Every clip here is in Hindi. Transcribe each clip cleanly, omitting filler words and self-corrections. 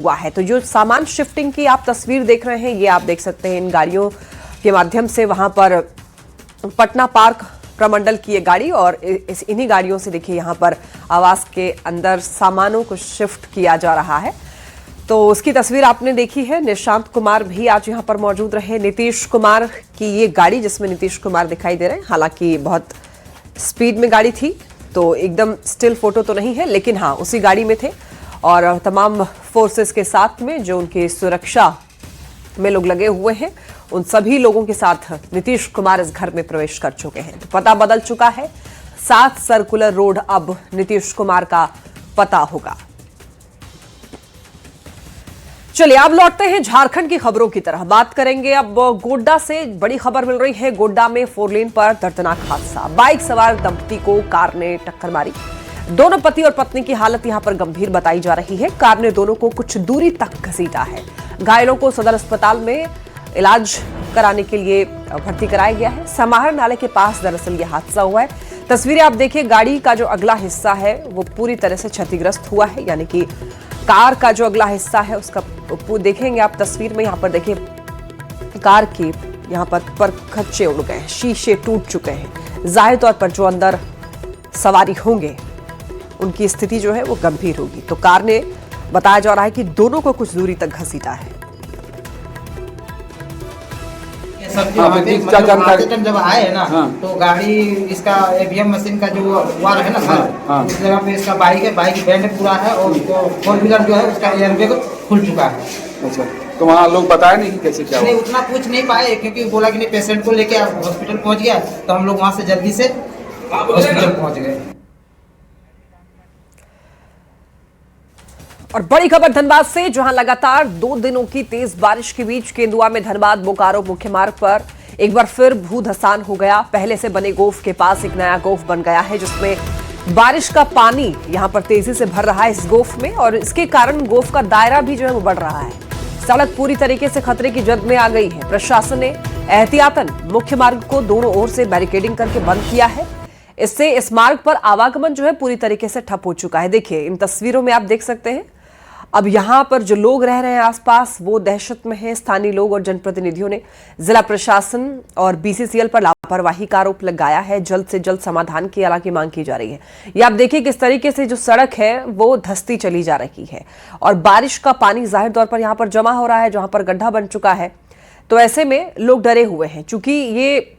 हुआ है। तो जो सामान शिफ्टिंग की आप तस्वीर देख रहे हैं, ये आप देख सकते हैं इन गाड़ियों के माध्यम से वहां पर पटना पार्क प्रमंडल की ये गाड़ी और इन्हीं गाड़ियों से देखिए यहां पर आवास के अंदर सामानों को शिफ्ट किया जा रहा है। तो उसकी तस्वीर आपने देखी है। निशांत कुमार भी आज यहां पर मौजूद रहे। नीतीश कुमार की ये गाड़ी जिसमें नीतीश कुमार दिखाई दे रहे हैं, हालांकि बहुत स्पीड में गाड़ी थी तो एकदम स्टिल फोटो तो नहीं है, लेकिन हाँ उसी गाड़ी में थे और तमाम फोर्सेस के साथ में जो उनकी सुरक्षा में लोग लगे हुए हैं, उन सभी लोगों के साथ नीतीश कुमार इस घर में प्रवेश कर चुके हैं। तो पता बदल चुका है, 7 सर्कुलर रोड अब नीतीश कुमार का पता होगा। चलिए अब लौटते हैं झारखंड की खबरों की तरह। बात करेंगे अब गोड्डा से। बड़ी खबर मिल रही है, गोड्डा में 4 लेन पर दर्दनाक हादसा। बाइक सवार दंपति को कार ने टक्कर मारी। दोनों पति और पत्नी की हालत यहां पर गंभीर बताई जा रही है। कार ने दोनों को कुछ दूरी तक घसीटा है। घायलों को सदर अस्पताल में इलाज कराने के लिए भर्ती कराया गया है। समाहर नाले के पास दरअसल यह हादसा हुआ है। तस्वीरें आप देखिए, गाड़ी का जो अगला हिस्सा है वो पूरी तरह से क्षतिग्रस्त हुआ है, यानी कि कार का जो अगला हिस्सा है उसका देखेंगे आप तस्वीर में। यहां पर देखिए कार के यहां पर खच्चे उड़ गए हैं, शीशे टूट चुके हैं। जाहिर तौर पर जो अंदर सवारी होंगे उनकी स्थिति जो है वो गंभीर होगी। तो कार ने बताया जा रहा है कि दोनों को कुछ दूरी तक घसीटा है। जब आए है ना तो गाड़ी इसका ईवीएम मशीन का जो वार है ना उस जगह पे इसका बाइक बैंड पूरा है और 4 व्हीलर जो है उसका एयरबैग खुल चुका है। अच्छा, तो वहाँ लोग बताए नहीं कि कैसे क्या हुआ? नहीं, उतना पूछ नहीं पाए क्योंकि बोला कि नहीं पेशेंट को लेके हॉस्पिटल पहुंच गया, तो हम लोग वहाँ से जल्दी से हॉस्पिटल पहुंच गए। और बड़ी खबर धनबाद से, जहां लगातार 2 दिनों की तेज बारिश के बीच केंदुआ में धनबाद बोकारो मुख्य मार्ग पर एक बार फिर भूधसान हो गया। पहले से बने गोफ के पास एक नया गोफ बन गया है जिसमें बारिश का पानी यहां पर तेजी से भर रहा है इस गोफ में, और इसके कारण गोफ का दायरा भी जो है वो बढ़ रहा है। सड़क पूरी तरीके से खतरे की जद में आ गई है। प्रशासन ने एहतियातन मुख्य मार्ग को दोनों ओर से बैरिकेडिंग करके बंद किया है। इससे इस मार्ग पर आवागमन जो है पूरी तरीके से ठप हो चुका है। देखिए इन तस्वीरों में आप देख सकते हैं, अब यहां पर जो लोग रह रहे हैं आसपास वो दहशत में हैं। स्थानीय लोग और जनप्रतिनिधियों ने जिला प्रशासन और बीसीसीएल पर लापरवाही का आरोप लगाया है। जल्द से जल्द समाधान की हालांकि मांग की जा रही है। ये आप देखिए किस तरीके से जो सड़क है वो धंसती चली जा रही है और बारिश का पानी जाहिर तौर पर यहां पर जमा हो रहा है जहां पर गड्ढा बन चुका है। तो ऐसे में लोग डरे हुए हैं, चूंकि ये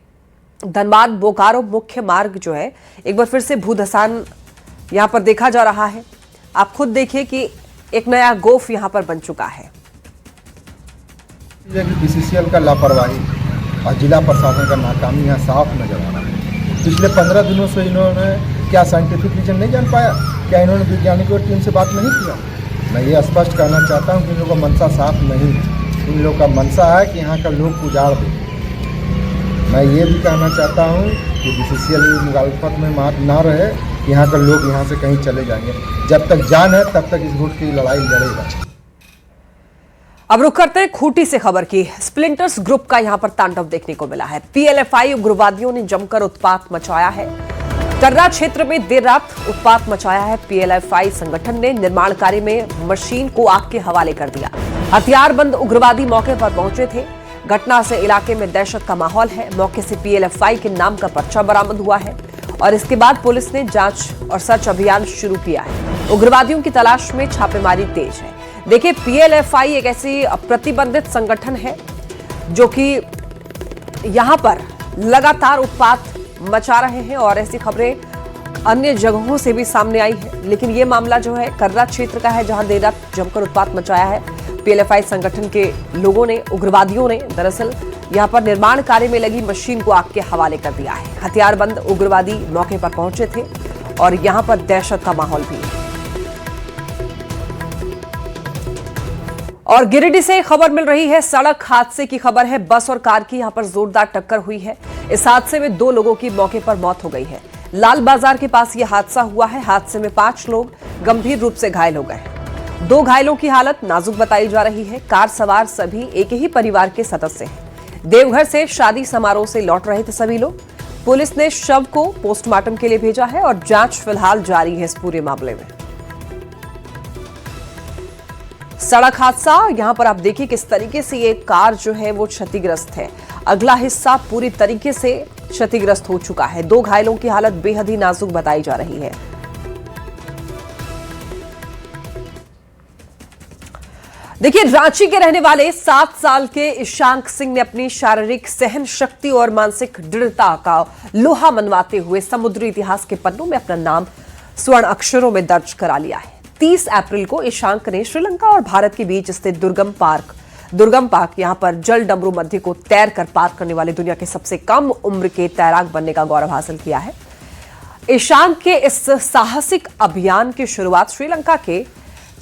धनबाद बोकारो मुख्य मार्ग जो है एक बार फिर से भूधसान यहां पर देखा जा रहा है। आप खुद देखिए कि एक नया गोफ यहां पर बन चुका है। बीसीसीएल का लापरवाही और जिला प्रशासन का नाकामी यहाँ साफ नजर आ रहा है। पिछले 15 दिनों से इन्होंने क्या साइंटिफिक रीजन नहीं जान पाया? क्या इन्होंने वैज्ञानिकों की टीम से बात नहीं किया? मैं ये स्पष्ट करना चाहता हूँ कि इन लोगों का मनसा साफ नहीं है। इन लोगों का मनसा है कि यहाँ का लोग उजाड़ दे। मैं ये भी कहना चाहता हूँ कि बीसीसीएल मुखालफत में ना रहे, यहाँ का लोग यहाँ से कहीं चले जाएंगे। जब तक जान है तब तक इस रूट की लड़ाई लड़ेगा। अब रुक करते हैं खूंटी से खबर की। स्प्लिंटर्स ग्रुप का यहां पर तांडव देखने को मिला है। पीएलएफआई उग्रवादियों ने जमकर उत्पात मचाया है। कर्रा क्षेत्र में देर रात उत्पात मचाया है। पीएलएफआई संगठन ने निर्माण कार्य में मशीन को आग के हवाले कर दिया। हथियारबंद उग्रवादी मौके पर पहुंचे थे। घटना से इलाके में दहशत का माहौल है। मौके से पीएलएफआई के नाम का पर्चा बरामद हुआ है और इसके बाद पुलिस ने जांच और सर्च अभियान शुरू किया है। उग्रवादियों की तलाश में छापेमारी तेज है। देखिए पीएलएफआई एक ऐसी प्रतिबंधित संगठन है जो कि यहां पर लगातार उत्पात मचा रहे हैं और ऐसी खबरें अन्य जगहों से भी सामने आई है। लेकिन यह मामला जो है कर्रा क्षेत्र का है जहां देर रात जमकर उत्पात मचाया है। पीएलएफआई संगठन के लोगों ने, उग्रवादियों ने दरअसल यहां पर निर्माण कार्य में लगी मशीन को आग के हवाले कर दिया है। हथियारबंद उग्रवादी मौके पर पहुंचे थे और यहां पर दहशत का माहौल भी है। और गिरिडीह से खबर मिल रही है, सड़क हादसे की खबर है। बस और कार की यहां पर जोरदार टक्कर हुई है। इस हादसे में 2 लोगों की मौके पर मौत हो गई है। लाल बाजार के पास यह हादसा हुआ है। हादसे में 5 लोग गंभीर रूप से घायल हो गए हैं। 2 घायलों की हालत नाजुक बताई जा रही है। कार सवार सभी एक ही परिवार के सदस्य हैं। देवघर से शादी समारोह से लौट रहे थे सभी लोग। पुलिस ने शव को पोस्टमार्टम के लिए भेजा है और जांच फिलहाल जारी है इस पूरे मामले में। सड़क हादसा, यहां पर आप देखिए किस तरीके से ये कार जो है वो क्षतिग्रस्त है। अगला हिस्सा पूरी तरीके से क्षतिग्रस्त हो चुका है। 2 घायलों की हालत बेहद ही नाजुक बताई जा रही है। देखिए, रांची के रहने वाले 7 साल के ईशांक सिंह ने अपनी शारीरिक सहन शक्ति और मानसिक दृढ़ता का लोहा मनवाते हुए समुद्री इतिहास के पन्नों में अपना नाम स्वर्ण अक्षरों में दर्ज करा लिया है। 30 अप्रैल को ईशांक ने श्रीलंका और भारत के बीच स्थित दुर्गम पार्क यहां पर जल डमरू मध्य को तैर कर पार करने वाले दुनिया के सबसे कम उम्र के तैराक बनने का गौरव हासिल किया है। ईशांक के इस साहसिक अभियान की शुरुआत श्रीलंका के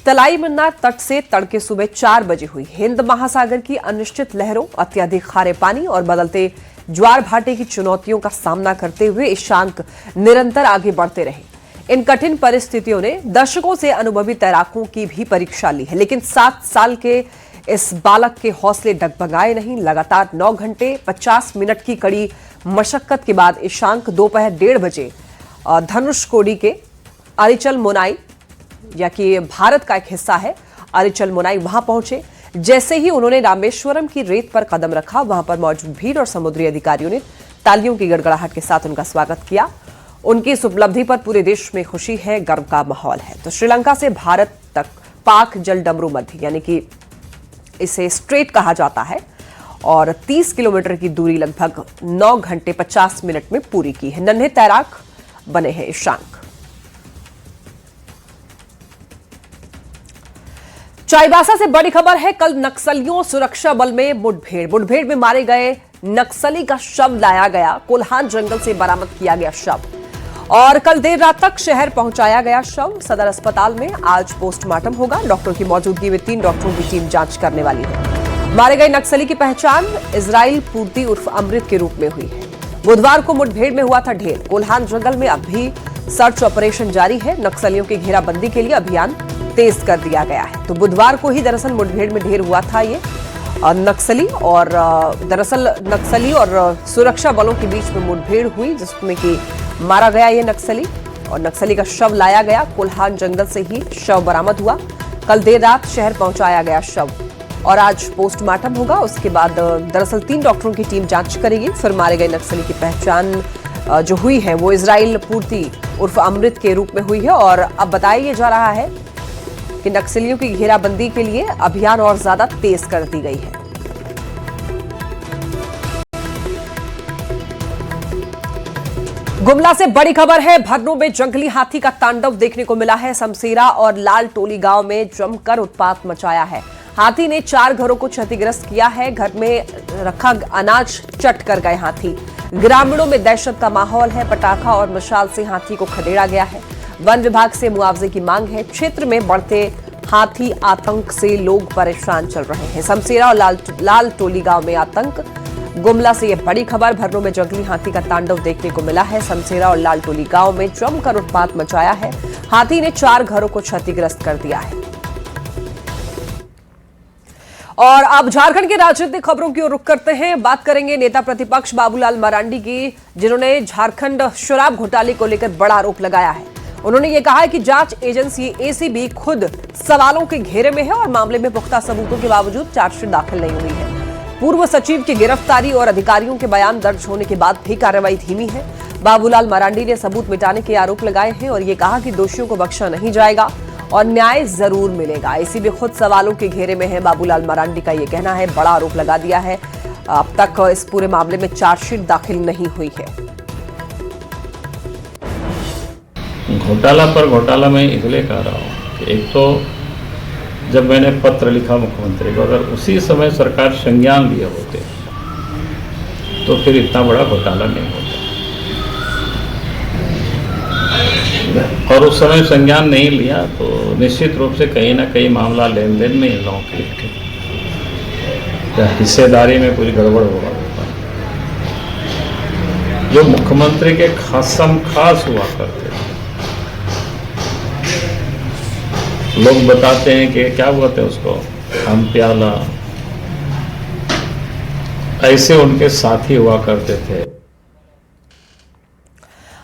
तलाईमन्नार तट से तड़के सुबह 4 बजे हुई। हिंद महासागर की अनिश्चित लहरों, अत्यधिक खारे पानी और बदलते ज्वार भाटे की चुनौतियों का सामना करते हुए ईशांक निरंतर आगे बढ़ते रहे। इन कठिन परिस्थितियों ने दशकों से अनुभवी तैराकों की भी परीक्षा ली है, लेकिन 7 साल के इस बालक के हौसले डगमगाए नहीं। लगातार 9 घंटे 50 मिनट की कड़ी मशक्कत के बाद ईशांक दोपहर 1:30 बजे धनुषकोडी के अरिचल मोनाई, या कि भारत का एक हिस्सा है अरिचल मोनाई, वहां पहुंचे। जैसे ही उन्होंने रामेश्वरम की रेत पर कदम रखा, वहां पर मौजूद भीड़ और समुद्री अधिकारियों ने तालियों की गड़गड़ाहट के साथ उनका स्वागत किया। उनकी इस उपलब्धि पर पूरे देश में खुशी है, गर्व का माहौल है। तो श्रीलंका से भारत तक पाक जल डमरू मध्य, यानी कि इसे स्ट्रेट कहा जाता है, और 30 किलोमीटर की दूरी लगभग 9 घंटे 50 मिनट में पूरी की है। नन्हे तैराक बने हैं ईशांक। चाईबासा से बड़ी खबर है। कल नक्सलियों सुरक्षा बल में मुठभेड़ में मारे गए नक्सली का शव लाया गया। कोल्हान जंगल से बरामद किया गया शव और कल देर रात तक शहर पहुंचाया गया शव। सदर अस्पताल में आज पोस्टमार्टम होगा। डॉक्टर की मौजूदगी में 3 डॉक्टरों की टीम जांच करने वाली है। मारे गए नक्सली की पहचान इजराइल पूर्ति उर्फ अमृत के रूप में हुई है। बुधवार को मुठभेड़ में हुआ था ढेर। कोल्हान जंगल में अब भी सर्च ऑपरेशन जारी है। नक्सलियों की घेराबंदी के लिए अभियान तेज कर दिया गया है। तो बुधवार को ही दरअसल मुठभेड़ में ढेर हुआ था ये नक्सली, और दरअसल नक्सली और सुरक्षा बलों के बीच में मुठभेड़ हुई, जिसमें कि मारा गया ये नक्सली और नक्सली का शव लाया गया। कोल्हान जंगल से ही शव बरामद हुआ। कल देर रात शहर पहुंचाया गया शव और आज पोस्टमार्टम होगा। उसके बाद दरअसल 3 डॉक्टरों की टीम जांच करेगी। फिर मारे गए नक्सली की पहचान जो हुई है वो इजराइल पूर्ति उर्फ अमृत के रूप में हुई है। और अब बताया जा रहा है कि नक्सलियों की घेराबंदी के लिए अभियान और ज्यादा तेज कर दी गई है। गुमला से बड़ी खबर है। भरनों में जंगली हाथी का तांडव देखने को मिला है। समसेरा और लाल टोली गांव में जमकर उत्पात मचाया है। हाथी ने 4 घरों को क्षतिग्रस्त किया है। घर में रखा अनाज चट कर गए हाथी। ग्रामीणों में दहशत का माहौल है। पटाखा और मशाल से हाथी को खदेड़ा गया है। वन विभाग से मुआवजे की मांग है। क्षेत्र में बढ़ते हाथी आतंक से लोग परेशान चल रहे हैं। समसेरा और लाल टोली गांव में आतंक। गुमला से यह बड़ी खबर। भरनों में जंगली हाथी का तांडव देखने को मिला है। समसेरा और लाल टोली गांव में जमकर उत्पात मचाया है। हाथी ने 4 घरों को क्षतिग्रस्त कर दिया है। और अब झारखंड के राजनीतिक खबरों की ओर रुख करते हैं। बात करेंगे नेता प्रतिपक्ष बाबूलाल मरांडी की, जिन्होंने झारखंड शराब घोटाले को लेकर बड़ा आरोप लगाया है। उन्होंने ये कहा है कि जांच एजेंसी एसीबी खुद सवालों के घेरे में है और मामले में पुख्ता सबूतों के बावजूद चार्जशीट दाखिल नहीं हुई है। पूर्व सचिव की गिरफ्तारी और अधिकारियों के बयान दर्ज होने के बाद भी कार्रवाई धीमी है। बाबूलाल मरांडी ने सबूत मिटाने के आरोप लगाए हैं और ये कहा कि दोषियों को बख्शा नहीं जाएगा और न्याय जरूर मिलेगा। एसीबी खुद सवालों के घेरे में है, बाबूलाल मरांडी का ये कहना है। बड़ा आरोप लगा दिया है। अब तक इस पूरे मामले में चार्जशीट दाखिल नहीं हुई है। घोटाला पर घोटाला मैं इसलिए कह रहा हूँ कि एक तो जब मैंने पत्र लिखा मुख्यमंत्री को, अगर उसी समय सरकार संज्ञान लिए होते तो फिर इतना बड़ा घोटाला नहीं होता। और उस समय संज्ञान नहीं लिया तो निश्चित रूप से कहीं ना कहीं मामला लेन देन में इन लोगों की हिस्सेदारी में कुछ गड़बड़ हुआ होता। जो मुख्यमंत्री के खासम खास हुआ करते थे, लोग बताते हैं कि क्या बोलते हैं उसको, हम प्याला, ऐसे उनके साथी हुआ करते थे।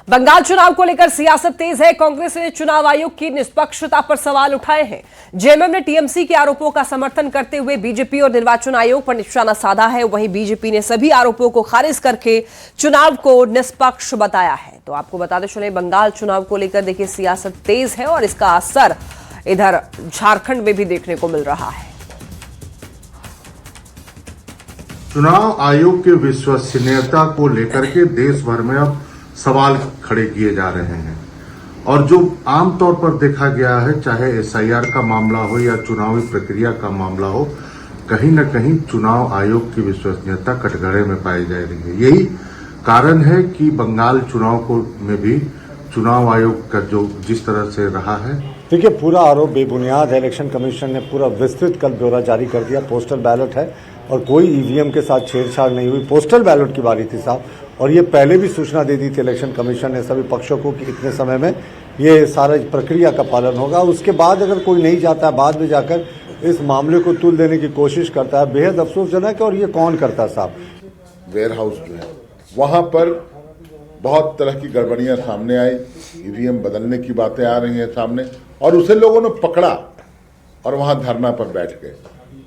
बंगाल चुनाव को लेकर सियासत तेज है। कांग्रेस ने चुनाव आयोग की निष्पक्षता पर सवाल उठाए हैं। जेएमएम ने टीएमसी के आरोपों का समर्थन करते हुए बीजेपी और निर्वाचन आयोग पर निशाना साधा है। वहीं बीजेपी ने सभी आरोपों को खारिज करके चुनाव को निष्पक्ष बताया है। तो आपको बताते चले, बंगाल चुनाव को लेकर देखिए सियासत तेज है और इसका असर इधर झारखंड में भी देखने को मिल रहा है। चुनाव आयोग की विश्वसनीयता को लेकर के देश भर में अब सवाल खड़े किए जा रहे हैं और जो आमतौर पर देखा गया है, चाहे एसआईआर का मामला हो या चुनावी प्रक्रिया का मामला हो, कहीं न कहीं चुनाव आयोग की विश्वसनीयता कटघरे में पाई जा रही है। यही कारण है कि बंगाल चुनाव को में भी चुनाव आयोग का जो जिस तरह से रहा है, देखिए पूरा आरोप बेबुनियाद है। इलेक्शन कमीशन ने पूरा विस्तृत कल ब्यौरा जारी कर दिया। पोस्टल बैलेट है और कोई ईवीएम के साथ छेड़छाड़ नहीं हुई। पोस्टल बैलेट की बारी थी साहब, और ये पहले भी सूचना दे दी थी इलेक्शन कमीशन ने सभी पक्षों को कि इतने समय में ये सारा प्रक्रिया का पालन होगा। उसके बाद अगर कोई नहीं जाता है, बाद में जाकर इस मामले को तुल देने की कोशिश करता है, बेहद अफसोसजनक है। और ये कौन करता है साहब? वेयर हाउस जो है वहाँ पर बहुत तरह की गड़बड़ियाँ सामने आई, ईवीएम बदलने की बातें आ रही हैं सामने, और उसे लोगों ने पकड़ा और वहाँ धरना पर बैठ गए।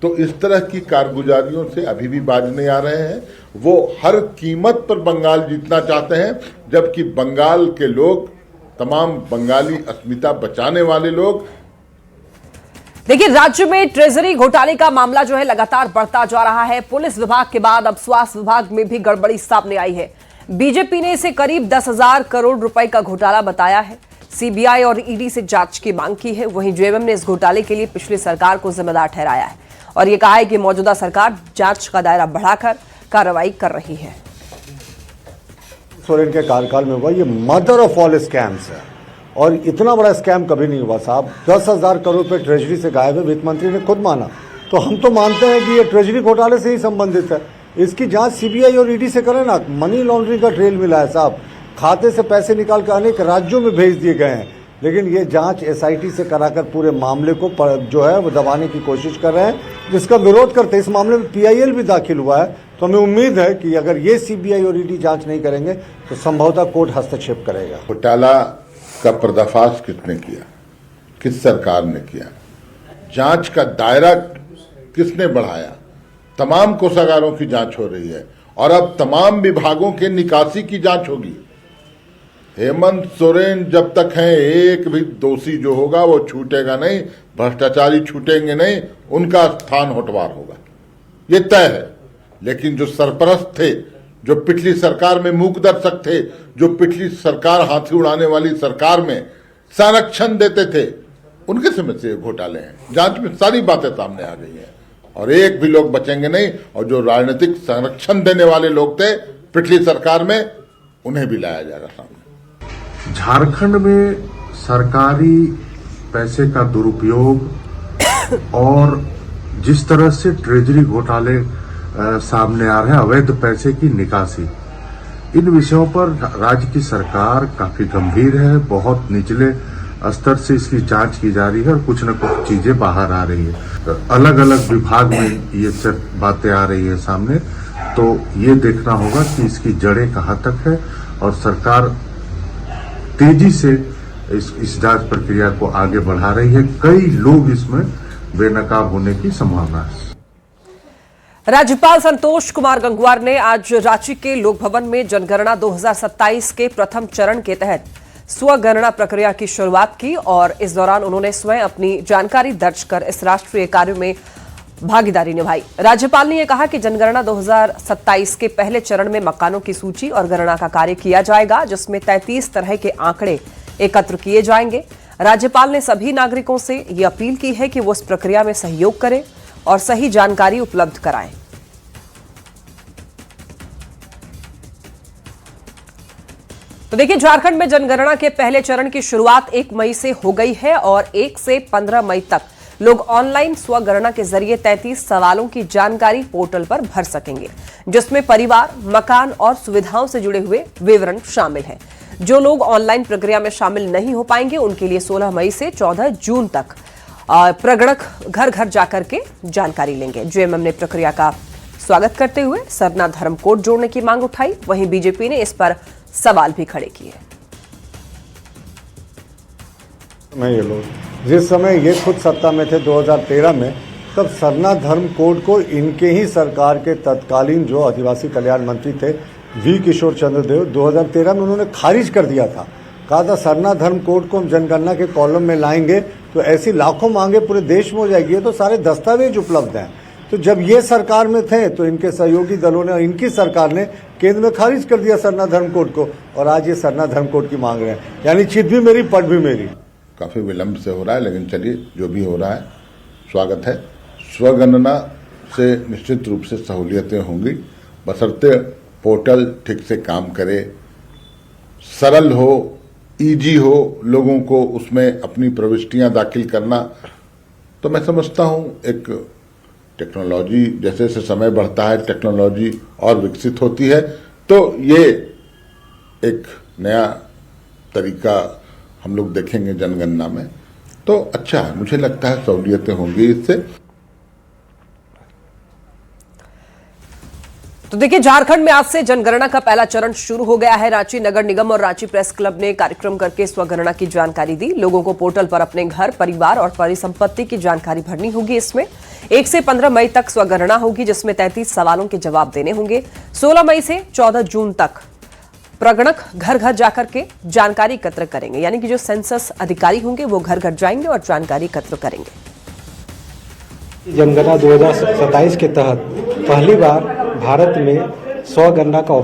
तो इस तरह की कारगुजारियों से अभी भी बाज नहीं आ रहे हैं। वो हर कीमत पर बंगाल जीतना चाहते हैं, जबकि बंगाल के लोग, तमाम बंगाली अस्मिता बचाने वाले लोग। देखिए, राज्य में ट्रेजरी घोटाले का मामला जो है लगातार बढ़ता जा रहा है। पुलिस विभाग के बाद अब स्वास्थ्य विभाग में भी गड़बड़ी सामने आई है। बीजेपी ने इसे करीब 10,000 करोड़ रुपए का घोटाला बताया है। सीबीआई और ईडी से जांच की मांग की है। वहीं जेएमएम ने इस घोटाले के लिए पिछली सरकार को जिम्मेदार ठहराया है और यह कहा है कि मौजूदा सरकार जांच का दायरा बढ़ाकर कार्रवाई कर रही है। सोरेन के कार्यकाल में हुआ ये मदर ऑफ ऑल स्कैम्स है और इतना बड़ा स्कैम कभी नहीं हुआ साहब। 10,000 करोड़ रुपए ट्रेजरी से गायब है, वित्त मंत्री ने खुद माना। तो हम तो मानते हैं कि ये ट्रेजरी घोटाले से ही संबंधित है। इसकी जांच सीबीआई और ईडी से करें ना। मनी लॉन्ड्रिंग का ट्रेल मिला है साहब, खाते से पैसे निकाल कर अनेक राज्यों में भेज दिए गए हैं। लेकिन ये जांच एसआईटी से कराकर पूरे मामले को जो है वो दबाने की कोशिश कर रहे हैं, जिसका विरोध करते इस मामले में पीआईएल भी दाखिल हुआ है। तो हमें उम्मीद है कि अगर ये सीबीआई और ईडी जांच नहीं करेंगे तो संभवतः कोर्ट हस्तक्षेप करेगा। घोटाला का पर्दाफाश किसने किया? किस सरकार ने किया? जांच का दायरा किसने बढ़ाया? तमाम कोषागारों की जांच हो रही है और अब तमाम विभागों के निकासी की जांच होगी। हेमंत सोरेन जब तक हैं, एक भी दोषी जो होगा वो छूटेगा नहीं, भ्रष्टाचारी छूटेंगे नहीं, उनका स्थान होटवार होगा, ये तय है। लेकिन जो सरपरस्त थे, जो पिछली सरकार में मूक दर्शक थे, जो पिछली सरकार हाथी उड़ाने वाली सरकार में संरक्षण देते थे, उनके समय से घोटाले हैं। जांच में सारी बातें सामने आ गई हैं और एक भी लोग बचेंगे नहीं। और जो राजनीतिक संरक्षण देने वाले लोग थे पिछली सरकार में, उन्हें भी लाया जाएगा सामने। झारखंड में सरकारी पैसे का दुरुपयोग और जिस तरह से ट्रेजरी घोटाले सामने आ रहे हैं, अवैध पैसे की निकासी, इन विषयों पर राज्य की सरकार काफी गंभीर है। बहुत निचले स्तर से इसकी जांच की जा रही है और कुछ न कुछ चीजें बाहर आ रही है। अलग अलग विभाग में ये सब बातें आ रही है सामने। तो ये देखना होगा कि इसकी जड़ें कहाँ तक है और सरकार तेजी से इस जांच प्रक्रिया को आगे बढ़ा रही है। कई लोग इसमें बेनकाब होने की संभावना है। राज्यपाल संतोष कुमार गंगवार ने आज रांची के लोक भवन में जनगणना 2027 के प्रथम चरण के तहत स्वगणना प्रक्रिया की शुरुआत की और इस दौरान उन्होंने स्वयं अपनी जानकारी दर्ज कर इस राष्ट्रीय कार्य में भागीदारी निभाई। राज्यपाल ने यह कहा कि जनगणना 2027 के पहले चरण में मकानों की सूची और गणना का कार्य किया जाएगा, जिसमें 33 तरह के आंकड़े एकत्र किए जाएंगे। राज्यपाल ने सभी नागरिकों से यह अपील की है कि वो इस प्रक्रिया में सहयोग करें और सही जानकारी उपलब्ध कराएं। तो देखिए, झारखंड में जनगणना के पहले चरण की शुरुआत 1 मई से हो गई है और 1 से 15 मई तक लोग ऑनलाइन स्वगणना के जरिए 33 सवालों की जानकारी पोर्टल पर भर सकेंगे, जिसमें परिवार, मकान और सुविधाओं से जुड़े हुए विवरण शामिल हैं। जो लोग ऑनलाइन प्रक्रिया में शामिल नहीं हो पाएंगे, उनके लिए 16 मई से 14 जून तक प्रगणक घर घर जाकर के जानकारी लेंगे। जेएमएम ने प्रक्रिया का स्वागत करते हुए सरना धर्म कोड जोड़ने की मांग उठाई। वहीं बीजेपी ने इस पर सवाल भी खड़े किए। में ये लोग जिस समय ये खुद सत्ता में थे 2013 में, तब सरना धर्म कोड को इनके ही सरकार के तत्कालीन जो आदिवासी कल्याण मंत्री थे वी किशोर चंद्र देव 2013 में उन्होंने खारिज कर दिया था। कहा था सरना धर्म कोड को हम जनगणना के कॉलम में लाएंगे तो ऐसी लाखों मांगे पूरे देश में हो जाएगी। ये तो सारे दस्तावेज उपलब्ध हैं। तो जब ये सरकार में थे तो इनके सहयोगी दलों ने, इनकी सरकार ने केंद्र में खारिज कर दिया सरना धर्म कोड को, और आज ये सरना धर्म कोड की मांग रहे हैं। यानी चित भी मेरी पट भी मेरी। काफी विलंब से हो रहा है, लेकिन चलिए जो भी हो रहा है स्वागत है। स्वगणना से निश्चित रूप से सहूलियतें होंगी, बशर्ते पोर्टल ठीक से काम करे, सरल हो, इजी हो, लोगों को उसमें अपनी प्रविष्टियां दाखिल करना। तो मैं समझता हूं एक टेक्नोलॉजी जैसे जैसे समय बढ़ता है, टेक्नोलॉजी और विकसित होती है, तो ये एक नया तरीका हम लोग देखेंगे जनगणना में, तो अच्छा है। मुझे लगता है सहूलियतें होंगी इससे। तो देखिए, झारखंड में आज से जनगणना का पहला चरण शुरू हो गया है। रांची नगर निगम और रांची प्रेस क्लब ने कार्यक्रम करके स्वगणना की जानकारी दी। लोगों को पोर्टल पर अपने घर, परिवार और परिसंपत्ति की जानकारी भरनी होगी। इसमें 1 से 15 मई तक स्वगणना होगी, जिसमें 33 सवालों के जवाब देने होंगे। 16 मई से 14 जून तक प्रगणक घर घर जाकर के जानकारी एकत्र करेंगे, यानी कि जो सेंसस अधिकारी होंगे वो घर घर जाएंगे और जानकारी एकत्र करेंगे। जनगणना 2027 के तहत पहली बार भारत में स्वगणना का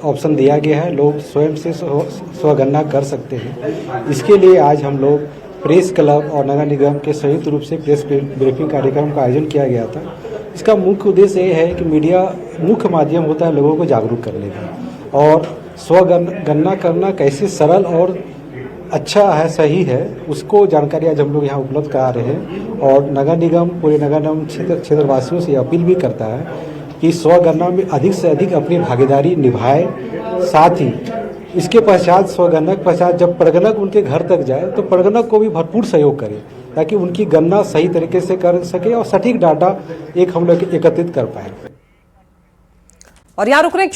ऑप्शन दिया गया है। लोग स्वयं से स्वगणना कर सकते हैं। इसके लिए आज हम लोग प्रेस क्लब और नगर निगम के संयुक्त रूप से प्रेस ब्रीफिंग कार्यक्रम का आयोजन किया गया था। इसका मुख्य उद्देश्य ये है कि मीडिया मुख्य माध्यम होता है लोगों को जागरूक करने का, और स्वगणना करना कैसे सरल और अच्छा है, सही है, उसको जानकारी आज हम लोग यहाँ उपलब्ध करा रहे हैं। और नगर निगम पूरे नगर निगम क्षेत्रवासियों से अपील भी करता है कि स्वगणना में अधिक से अधिक अपनी भागीदारी निभाए। साथ ही इसके पश्चात स्वगणना के पश्चात जब प्रगणक उनके घर तक जाए तो प्रगणक को भी भरपूर सहयोग करें, ताकि उनकी गणना सही तरीके से कर सके और सटीक डाटा हम लोग एकत्रित कर पाए। और यहाँ रुक रहे